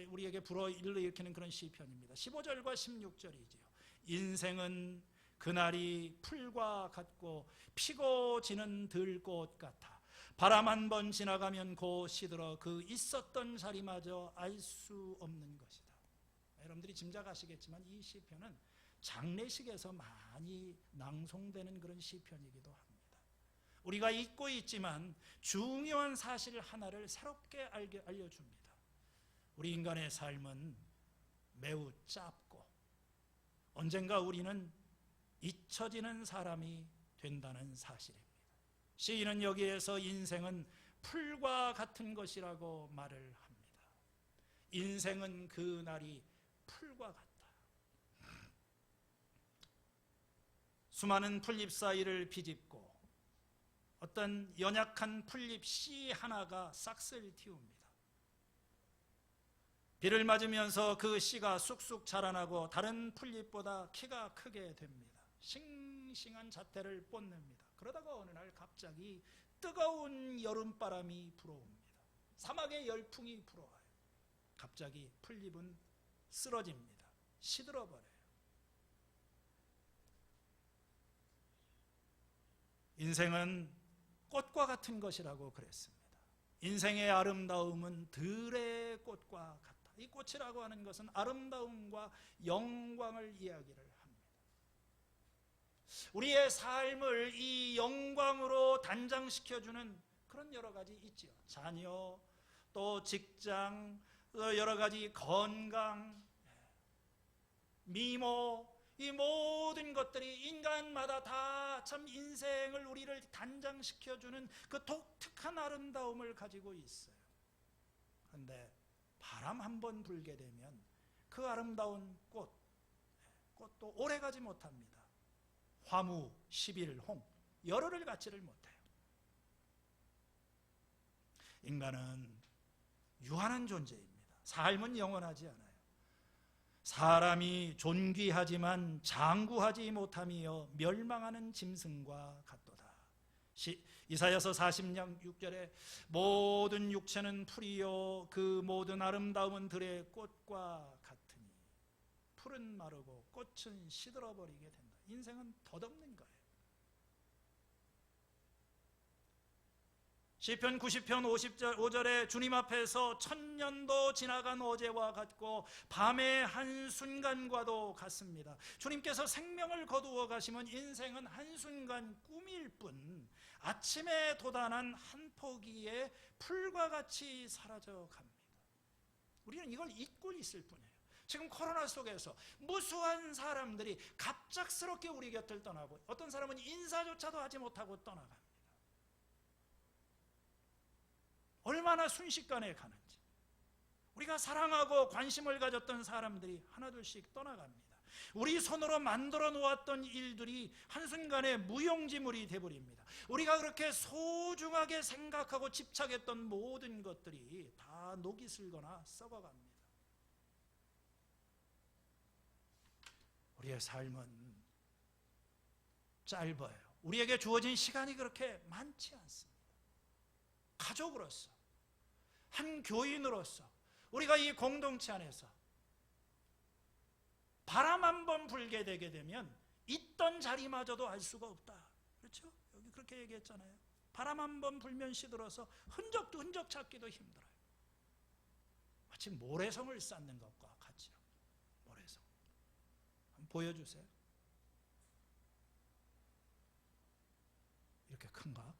우리에게 불어일으키는 그런 시편입니다. 15절과 16절이지요. 인생은 그날이 풀과 같고 피고 지는 들꽃 같아. 바람 한 번 지나가면 곧 시들어 그 있었던 자리마저 알 수 없는 것이다. 여러분들이 짐작하시겠지만 이 시편은 장례식에서 많이 낭송되는 그런 시편이기도 합니다. 우리가 잊고 있지만 중요한 사실 하나를 새롭게 알려줍니다. 우리 인간의 삶은 매우 짧고 언젠가 우리는 잊혀지는 사람이 된다는 사실입니다. 시인은 여기에서 인생은 풀과 같은 것이라고 말을 합니다. 인생은 그 날이 풀과 같다. 수많은 풀잎 사이를 비집고 어떤 연약한 풀잎 씨 하나가 싹쓸 틔웁니다. 비를 맞으면서 그 씨가 쑥쑥 자라나고 다른 풀잎보다 키가 크게 됩니다. 싱싱한 자태를 뽐냅니다. 그러다가 어느 날 갑자기 뜨거운 여름바람이 불어옵니다. 사막의 열풍이 불어와요. 갑자기 풀잎은 쓰러집니다. 시들어버려요. 인생은 꽃과 같은 것이라고 그랬습니다. 인생의 아름다움은 들의 꽃과 같다. 이 꽃이라고 하는 것은 아름다움과 영광을 이야기를 합니다. 우리의 삶을 이 영광으로 단장시켜주는 그런 여러 가지 있지요. 자녀, 또 직장, 또 여러 가지 건강, 미모, 이 모든 것들이 인간마다 다 참 인생을 우리를 단장시켜주는 그 독특한 아름다움을 가지고 있어요. 그런데 바람 한 번 불게 되면 그 아름다운 꽃도 오래가지 못합니다. 화무, 십일홍, 열흘을 갖지를 못해요. 인간은 유한한 존재입니다. 삶은 영원하지 않아요. 사람이 존귀하지만 장구하지 못하며 멸망하는 짐승과 같도다. 이사야서 40장 6절에 모든 육체는 풀이요 그 모든 아름다움은 들의 꽃과 같으니 풀은 마르고 꽃은 시들어버리게 된다. 인생은 덧없는 거예요. 시편 90편 5절에 주님 앞에서 천년도 지나간 어제와 같고 밤의 한순간과도 같습니다. 주님께서 생명을 거두어 가시면 인생은 한순간 꿈일 뿐 아침에 돋아난 한 포기의 풀과 같이 사라져 갑니다. 우리는 이걸 잊고 있을 뿐이에요. 지금 코로나 속에서 무수한 사람들이 갑작스럽게 우리 곁을 떠나고 어떤 사람은 인사조차도 하지 못하고 떠나갑니다. 얼마나 순식간에 가는지. 우리가 사랑하고 관심을 가졌던 사람들이 하나둘씩 떠나갑니다. 우리 손으로 만들어 놓았던 일들이 한순간에 무용지물이 되어버립니다. 우리가 그렇게 소중하게 생각하고 집착했던 모든 것들이 다 녹이 슬거나 썩어갑니다. 우리의 삶은 짧아요. 우리에게 주어진 시간이 그렇게 많지 않습니다. 가족으로서, 한 교인으로서 우리가 이 공동체 안에서 바람 한 번 불게 되게 되면 있던 자리마저도 알 수가 없다. 그렇죠? 여기 그렇게 얘기했잖아요. 바람 한 번 불면 시들어서 흔적 찾기도 힘들어요. 마치 모래성을 쌓는 것과 같죠. 모래성. 한번 보여주세요. 이렇게 큰가?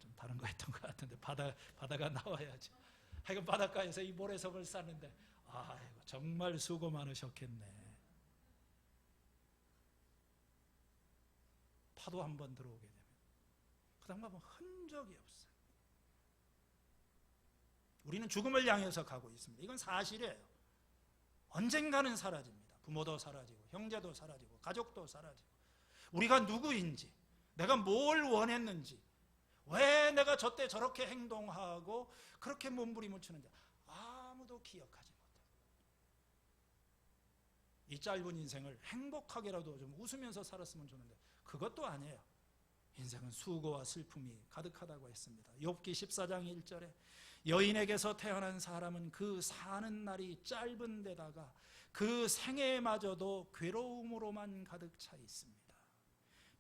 좀 다른 거 했던 것 같은데 바다가 나와야지. 하여간 바닷가에서 이 모래성을 쌓는데 아이고 정말 수고 많으셨겠네. 파도 한 번 들어오게 되면 그 다음 가면 흔적이 없어요. 우리는 죽음을 향해서 가고 있습니다. 이건 사실이에요. 언젠가는 사라집니다. 부모도 사라지고 형제도 사라지고 가족도 사라지고 우리가 누구인지 내가 뭘 원했는지 왜 내가 저때 저렇게 행동하고 그렇게 몸부림을 치는지 아무도 기억하지 못해요. 이 짧은 인생을 행복하게라도 좀 웃으면서 살았으면 좋는데 그것도 아니에요. 인생은 수고와 슬픔이 가득하다고 했습니다. 욥기 14장 1절에 여인에게서 태어난 사람은 그 사는 날이 짧은 데다가 그 생애마저도 괴로움으로만 가득 차 있습니다.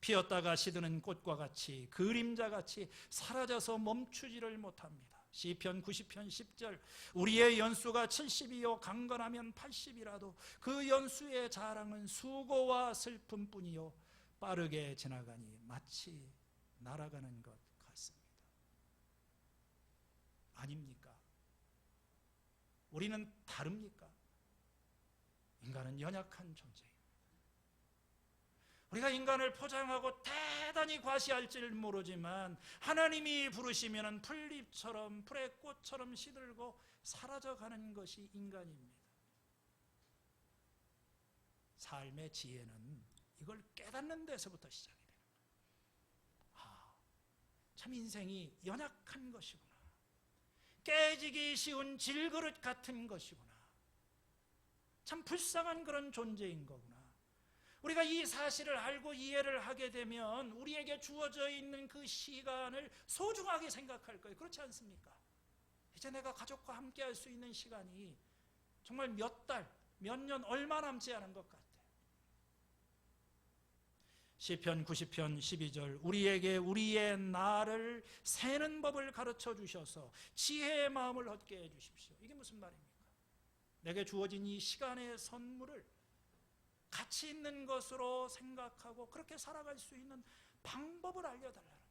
피었다가 시드는 꽃과 같이 그림자같이 사라져서 멈추지를 못합니다. 시편 90편 10절 우리의 연수가 70이요 강건하면 80이라도 그 연수의 자랑은 수고와 슬픔뿐이요 빠르게 지나가니 마치 날아가는 것 같습니다. 아닙니까? 우리는 다릅니까? 인간은 연약한 존재입니다. 우리가 인간을 포장하고 대단히 과시할지를 모르지만 하나님이 부르시면 풀잎처럼 풀의 꽃처럼 시들고 사라져가는 것이 인간입니다. 삶의 지혜는 이걸 깨닫는 데서부터 시작이 됩니다. 참 인생이 연약한 것이구나. 깨지기 쉬운 질그릇 같은 것이구나. 참 불쌍한 그런 존재인 거구나. 우리가 이 사실을 알고 이해를 하게 되면 우리에게 주어져 있는 그 시간을 소중하게 생각할 거예요. 그렇지 않습니까? 이제 내가 가족과 함께 할 수 있는 시간이 정말 몇 달, 몇 년, 얼마 남지 않은 것 같아요. 시편 90편 12절 우리에게 우리의 날을 세는 법을 가르쳐 주셔서 지혜의 마음을 얻게 해주십시오. 이게 무슨 말입니까? 내게 주어진 이 시간의 선물을 가치 있는 것으로 생각하고 그렇게 살아갈 수 있는 방법을 알려달라는 거예요.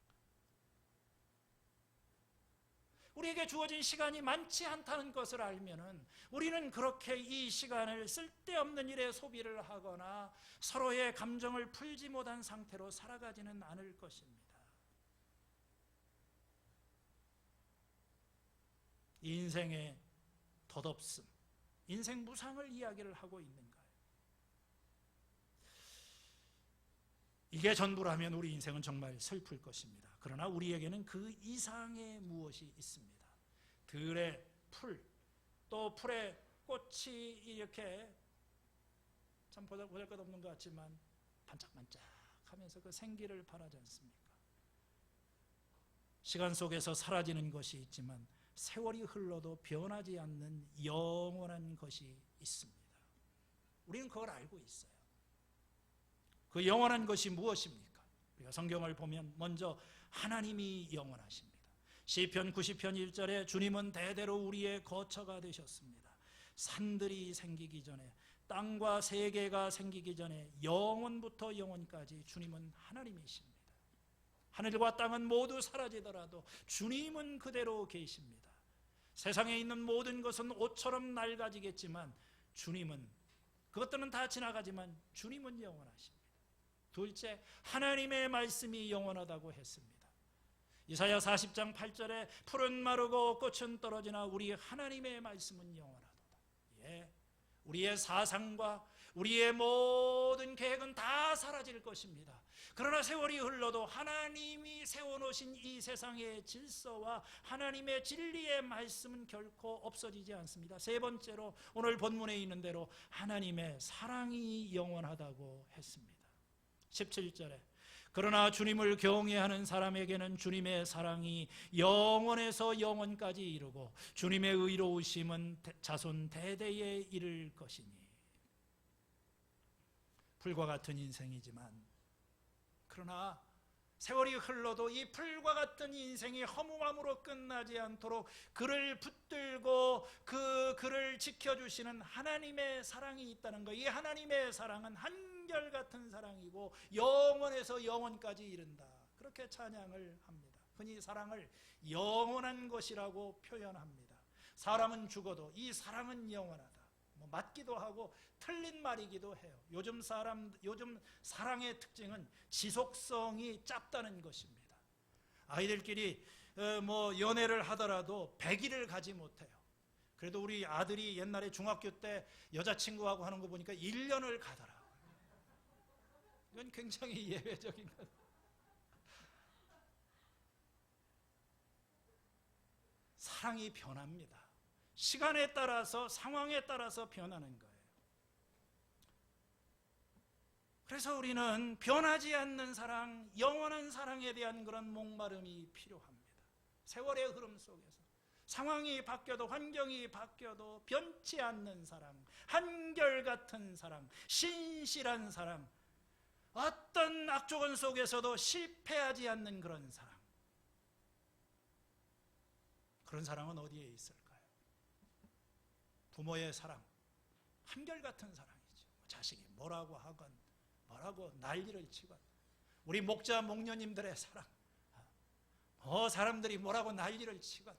우리에게 주어진 시간이 많지 않다는 것을 알면은 우리는 그렇게 이 시간을 쓸데없는 일에 소비를 하거나 서로의 감정을 풀지 못한 상태로 살아가지는 않을 것입니다. 인생의 덧없음, 인생 무상을 이야기를 하고 있는 거예요. 이게 전부라면 우리 인생은 정말 슬플 것입니다. 그러나 우리에게는 그 이상의 무엇이 있습니다. 들의 풀, 또 풀의 꽃이 이렇게 참 보잘것없는 것 같지만 반짝반짝하면서 그 생기를 발하지 않습니까? 시간 속에서 사라지는 것이 있지만 세월이 흘러도 변하지 않는 영원한 것이 있습니다. 우리는 그걸 알고 있어요. 그 영원한 것이 무엇입니까? 우리가 성경을 보면 먼저 하나님이 영원하십니다. 시편 90편 1절에 주님은 대대로 우리의 거처가 되셨습니다. 산들이 생기기 전에, 땅과 세계가 생기기 전에 영원부터 영원까지 주님은 하나님이십니다. 하늘과 땅은 모두 사라지더라도 주님은 그대로 계십니다. 세상에 있는 모든 것은 옷처럼 낡아지겠지만 주님은, 그것들은 다 지나가지만 주님은 영원하십니다. 둘째, 하나님의 말씀이 영원하다고 했습니다. 이사야 40장 8절에 풀은 마르고 꽃은 떨어지나 우리 하나님의 말씀은 영원하도다. 예, 우리의 사상과 우리의 모든 계획은 다 사라질 것입니다. 그러나 세월이 흘러도 하나님이 세워놓으신 이 세상의 질서와 하나님의 진리의 말씀은 결코 없어지지 않습니다. 세 번째로 오늘 본문에 있는 대로 하나님의 사랑이 영원하다고 했습니다. 17절에 그러나 주님을 경외하는 사람에게는 주님의 사랑이 영원에서 영원까지 이르고 주님의 의로우심은 자손 대대에 이를 것이니. 풀과 같은 인생이지만, 그러나 세월이 흘러도 이 풀과 같은 인생이 허무함으로 끝나지 않도록 그를 붙들고 그 그를 지켜주시는 하나님의 사랑이 있다는 것. 이 하나님의 사랑은 한결같은 사랑이고 영원에서 영원까지 이른다. 그렇게 찬양을 합니다. 흔히 사랑을 영원한 것이라고 표현합니다. 사람은 죽어도 이 사랑은 영원하다. 맞기도 하고 틀린 말이기도 해요. 요즘 사랑의 특징은 지속성이 짧다는 것입니다. 아이들끼리 연애를 하더라도 100일을 가지 못해요. 그래도 우리 아들이 옛날에 중학교 때 여자친구하고 하는 거 보니까 1년을 가더라고요. 이건 굉장히 예외적인 것. 사랑이 변합니다. 시간에 따라서, 상황에 따라서 변하는 거예요. 그래서 우리는 변하지 않는 사랑, 영원한 사랑에 대한 그런 목마름이 필요합니다. 세월의 흐름 속에서 상황이 바뀌어도, 환경이 바뀌어도 변치 않는 사랑, 한결같은 사랑, 신실한 사랑, 어떤 악조건 속에서도 실패하지 않는 그런 사랑. 그런 사랑은 어디에 있을까요? 부모의 사랑, 한결같은 사랑이죠. 자식이 뭐라고 하건 뭐라고 난리를 치건, 우리 목자 목녀님들의 사랑, 사람들이 뭐라고 난리를 치건,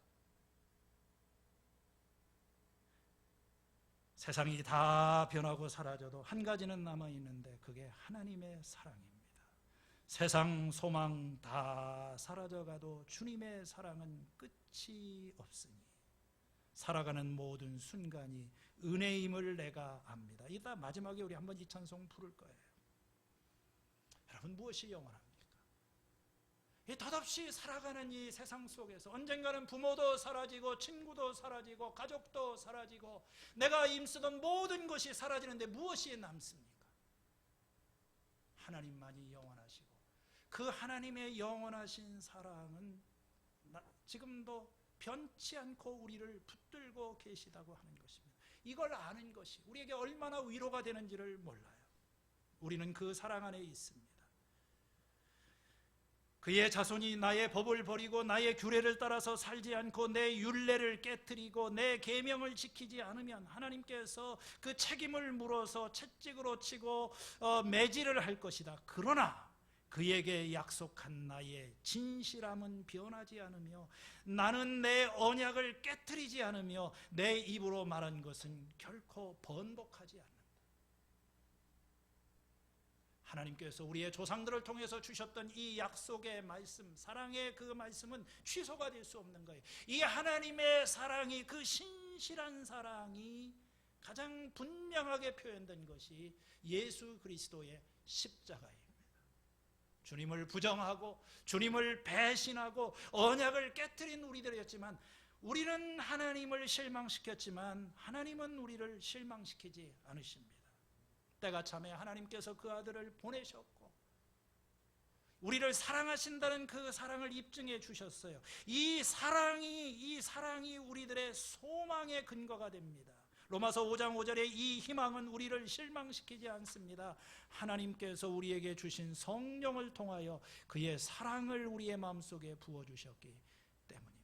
세상이 다 변하고 사라져도 한 가지는 남아있는데 그게 하나님의 사랑입니다. 세상 소망 다 사라져가도 주님의 사랑은 끝이 없으니 살아가는 모든 순간이 은혜임을 내가 압니다. 이따 마지막에 우리 한번 이 찬송 부를 거예요. 여러분, 무엇이 영원합니까? 이 덧없이 살아가는 이 세상 속에서 언젠가는 부모도 사라지고 친구도 사라지고 가족도 사라지고 내가 힘쓰던 모든 것이 사라지는데 무엇이 남습니까? 하나님만이 영원하시고 그 하나님의 영원하신 사랑은 지금도 변치 않고 우리를 붙들고 계시다고 하는 것입니다. 이걸 아는 것이 우리에게 얼마나 위로가 되는지를 몰라요. 우리는 그 사랑 안에 있습니다. 그의 자손이 나의 법을 버리고 나의 규례를 따라서 살지 않고 내 율례를 깨트리고 내 계명을 지키지 않으면 하나님께서 그 책임을 물어서 채찍으로 치고 매질을 할 것이다. 그러나 그에게 약속한 나의 진실함은 변하지 않으며 나는 내 언약을 깨트리지 않으며 내 입으로 말한 것은 결코 번복하지 않는다. 하나님께서 우리의 조상들을 통해서 주셨던 이 약속의 말씀, 사랑의 그 말씀은 취소가 될 수 없는 거예요. 이 하나님의 사랑이, 그 신실한 사랑이 가장 분명하게 표현된 것이 예수 그리스도의 십자가예요. 주님을 부정하고 주님을 배신하고 언약을 깨트린 우리들이었지만 우리는 하나님을 실망시켰지만 하나님은 우리를 실망시키지 않으십니다. 때가 참에 하나님께서 그 아들을 보내셨고 우리를 사랑하신다는 그 사랑을 입증해 주셨어요. 이 사랑이 우리들의 소망의 근거가 됩니다. 로마서 5장 5절에 이 희망은 우리를 실망시키지 않습니다. 하나님께서 우리에게 주신 성령을 통하여 그의 사랑을 우리의 마음속에 부어주셨기 때문입니다.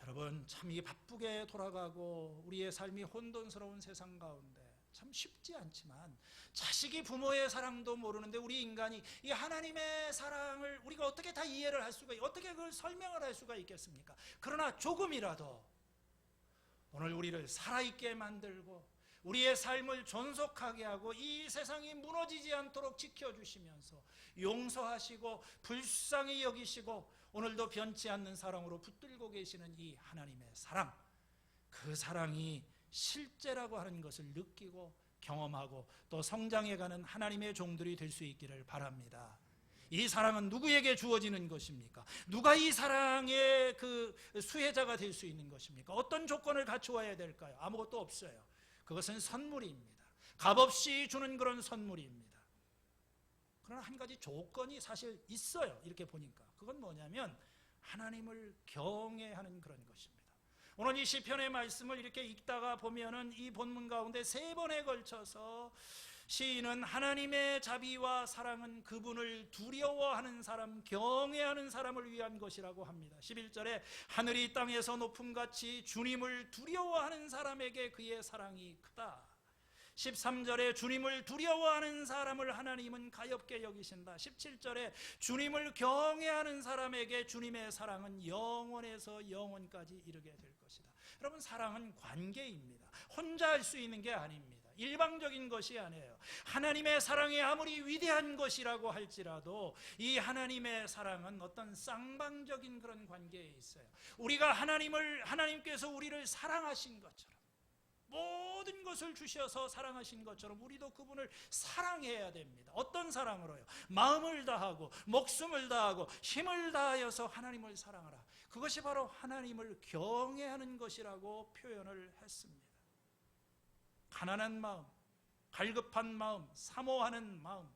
여러분, 참 이 바쁘게 돌아가고 우리의 삶이 혼돈스러운 세상 가운데 참 쉽지 않지만, 자식이 부모의 사랑도 모르는데 우리 인간이 이 하나님의 사랑을 우리가 어떻게 다 이해를 할 수가, 어떻게 그걸 설명을 할 수가 있겠습니까? 그러나 조금이라도 오늘 우리를 살아있게 만들고 우리의 삶을 존속하게 하고 이 세상이 무너지지 않도록 지켜주시면서 용서하시고 불쌍히 여기시고 오늘도 변치 않는 사랑으로 붙들고 계시는 이 하나님의 사랑, 그 사랑이 실제라고 하는 것을 느끼고 경험하고 또 성장해가는 하나님의 종들이 될 수 있기를 바랍니다. 이 사랑은 누구에게 주어지는 것입니까? 누가 이 사랑의 그 수혜자가 될 수 있는 것입니까? 어떤 조건을 갖추어야 될까요? 아무것도 없어요. 그것은 선물입니다. 값없이 주는 그런 선물입니다. 그러나 한 가지 조건이 사실 있어요. 이렇게 보니까 그건 뭐냐면 하나님을 경외하는 그런 것입니다. 오늘 이 시편의 말씀을 이렇게 읽다가 보면은 이 본문 가운데 3번에 걸쳐서 시인은 하나님의 자비와 사랑은 그분을 두려워하는 사람, 경외하는 사람을 위한 것이라고 합니다. 11절에 하늘이 땅에서 높음같이 주님을 두려워하는 사람에게 그의 사랑이 크다. 13절에 주님을 두려워하는 사람을 하나님은 가엾게 여기신다. 17절에 주님을 경외하는 사람에게 주님의 사랑은 영원에서 영원까지 이르게 될 것이다. 여러분, 사랑은 관계입니다. 혼자 할 수 있는 게 아닙니다. 일방적인 것이 아니에요. 하나님의 사랑이 아무리 위대한 것이라고 할지라도 이 하나님의 사랑은 어떤 쌍방적인 그런 관계에 있어요. 우리가 하나님께서 우리를 사랑하신 것처럼, 모든 것을 주셔서 사랑하신 것처럼 우리도 그분을 사랑해야 됩니다. 어떤 사랑으로요? 마음을 다하고 목숨을 다하고 힘을 다하여서 하나님을 사랑하라. 그것이 바로 하나님을 경외하는 것이라고 표현을 했습니다. 가난한 마음, 갈급한 마음, 사모하는 마음.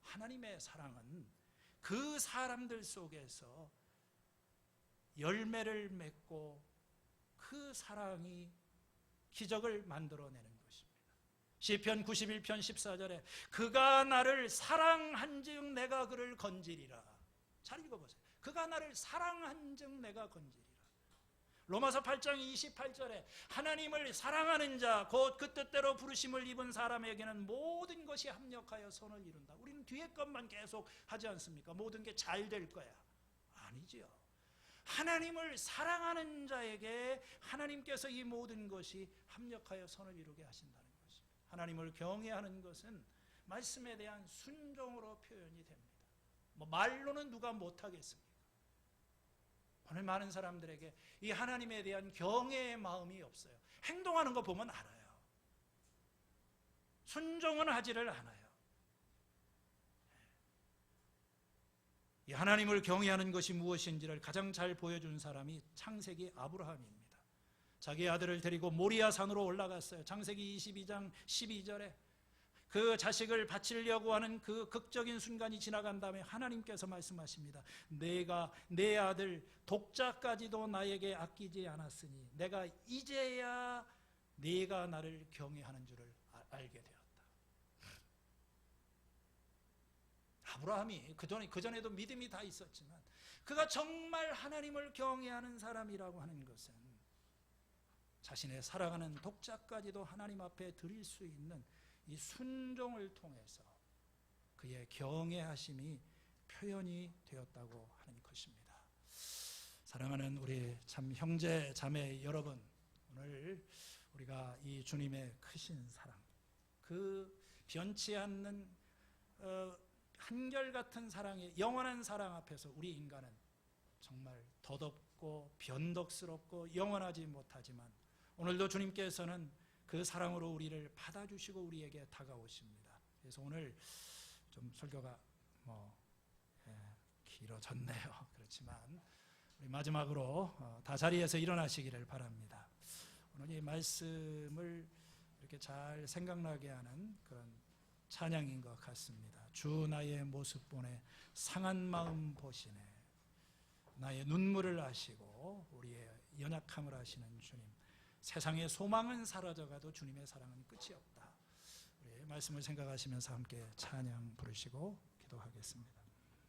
하나님의 사랑은 그 사람들 속에서 열매를 맺고 그 사랑이 기적을 만들어내는 것입니다. 시편 91편 14절에 그가 나를 사랑한즉 내가 그를 건지리라. 잘 읽어보세요. 그가 나를 사랑한즉 내가 건지리라. 로마서 8장 28절에 하나님을 사랑하는 자, 곧 그 뜻대로 부르심을 입은 사람에게는 모든 것이 합력하여 선을 이룬다. 우리는 뒤에 것만 계속 하지 않습니까? 모든 게 잘 될 거야. 아니지요. 하나님을 사랑하는 자에게 하나님께서 이 모든 것이 합력하여 선을 이루게 하신다는 것입니다. 하나님을 경외하는 것은 말씀에 대한 순종으로 표현이 됩니다. 말로는 누가 못하겠습니까? 오늘 많은 사람들에게 이 하나님에 대한 경외의 마음이 없어요. 행동하는 거 보면 알아요. 순종은 하지를 않아요. 이 하나님을 경외하는 것이 무엇인지를 가장 잘 보여준 사람이 창세기 아브라함입니다. 자기 아들을 데리고 모리아 산으로 올라갔어요. 창세기 22장 12절에 그 자식을 바치려고 하는 그 극적인 순간이 지나간 다음에 하나님께서 말씀하십니다. 내가 내 아들 독자까지도 나에게 아끼지 않았으니 내가 이제야 네가 나를 경외하는 줄을 알게 되었다. 아브라함이 그전에도 믿음이 다 있었지만 그가 정말 하나님을 경외하는 사람이라고 하는 것은 자신의 사랑하는 독자까지도 하나님 앞에 드릴 수 있는 이 순종을 통해서 그의 경외하심이 표현이 되었다고 하는 것입니다. 사랑하는 우리 참 형제 자매 여러분, 오늘 우리가 이 주님의 크신 사랑, 그 변치 않는 한결같은 사랑의 영원한 사랑 앞에서 우리 인간은 정말 덧없고 변덕스럽고 영원하지 못하지만 오늘도 주님께서는 그 사랑으로 우리를 받아주시고 우리에게 다가오십니다. 그래서 오늘 좀 설교가 길어졌네요. 그렇지만 우리 마지막으로 다 자리에서 일어나시기를 바랍니다. 오늘 이 말씀을 이렇게 잘 생각나게 하는 그런 찬양인 것 같습니다. 주 나의 모습 보내 상한 마음 보시네. 나의 눈물을 아시고 우리의 연약함을 아시는 주님, 세상의 소망은 사라져가도 주님의 사랑은 끝이 없다. 우리 말씀을 생각하시면서 함께 찬양 부르시고 기도하겠습니다.